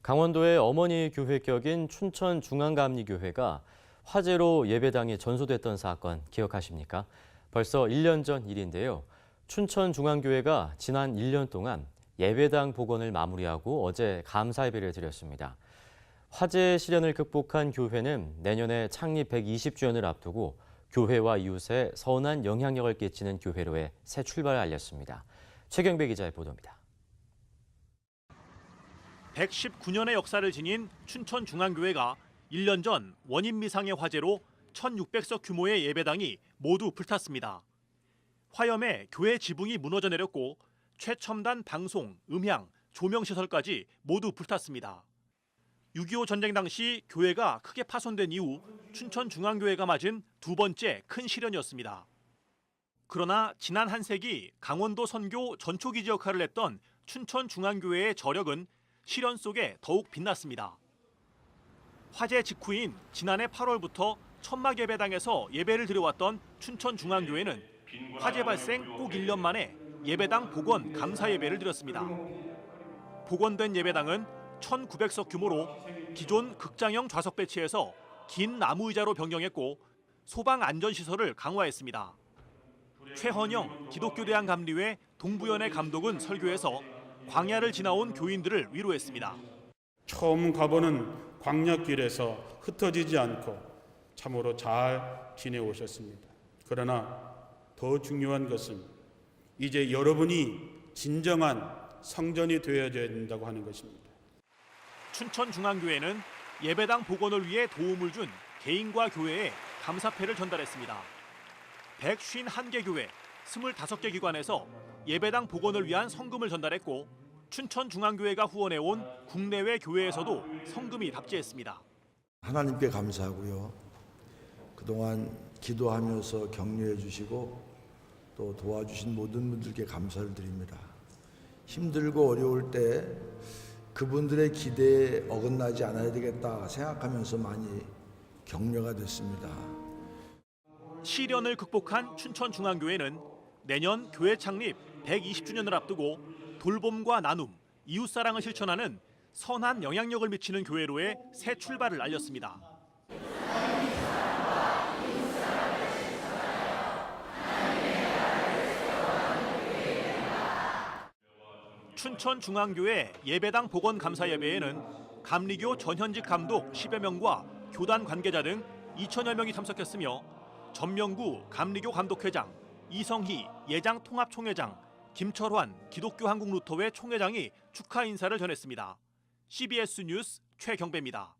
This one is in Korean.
강원도의 어머니 교회격인 춘천중앙감리교회가 화재로 예배당에 전소됐던 사건 기억하십니까? 벌써 1년 전 일인데요. 춘천중앙교회가 지난 1년 동안 예배당 복원을 마무리하고 어제 감사 예배를 드렸습니다. 화재 시련을 극복한 교회는 내년에 창립 120주년을 앞두고 교회와 이웃에 선한 영향력을 끼치는 교회로의 새 출발을 알렸습니다. 최경배 기자의 보도입니다. 119년의 역사를 지닌 춘천중앙교회가 1년 전 원인 미상의 화재로 1,600석 규모의 예배당이 모두 불탔습니다. 화염에 교회 지붕이 무너져 내렸고 최첨단 방송, 음향, 조명시설까지 모두 불탔습니다. 6.25 전쟁 당시 교회가 크게 파손된 이후 춘천중앙교회가 맞은 두 번째 큰 시련이었습니다. 그러나 지난 한 세기 강원도 선교 전초기지 역할을 했던 춘천중앙교회의 저력은 시련 속에 더욱 빛났습니다. 화재 직후인 지난해 8월부터 천막예배당에서 예배를 드려왔던 춘천중앙교회는 화재 발생 꼭 1년 만에 예배당 복원 감사 예배를 드렸습니다. 복원된 예배당은 1,900석 규모로 기존 극장형 좌석 배치에서 긴 나무 의자로 변경했고 소방 안전시설을 강화했습니다. 최헌영 기독교대학 감리회 동부연회 감독은 설교에서 광야를 지나온 교인들을 위로했습니다. 처음 가보는 광야길에서 흩어지지 않고 참으로 잘 지내오셨습니다. 그러나 더 중요한 것은 이제 여러분이 진정한 성전이 되어야 된다고 하는 것입니다. 춘천중앙교회는 예배당 복원을 위해 도움을 준 개인과 교회에 감사패를 전달했습니다. 151개 교회, 25개 기관에서 예배당 복원을 위한 성금을 전달했고 춘천중앙교회가 후원해온 국내외 교회에서도 성금이 답지했습니다. 하나님께 감사하고요. 그동안 기도하면서 격려해 주시고 또 도와주신 모든 분들께 감사를 드립니다. 힘들고 어려울 때 그분들의 기대에 어긋나지 않아야 되겠다 생각하면서 많이 격려가 됐습니다. 시련을 극복한 춘천중앙교회는 내년 교회 창립 120주년을 앞두고 돌봄과 나눔, 이웃사랑을 실천하는 선한 영향력을 미치는 교회로의 새 출발을 알렸습니다. 춘천중앙교회 예배당 복원 감사 예배에는 감리교 전현직 감독 10여 명과 교단 관계자 등 2천여 명이 참석했으며 전명구 감리교 감독회장, 이성희 예장 통합총회장, 김철환 기독교 한국루터회 총회장이 축하 인사를 전했습니다. CBS 뉴스 최경배입니다.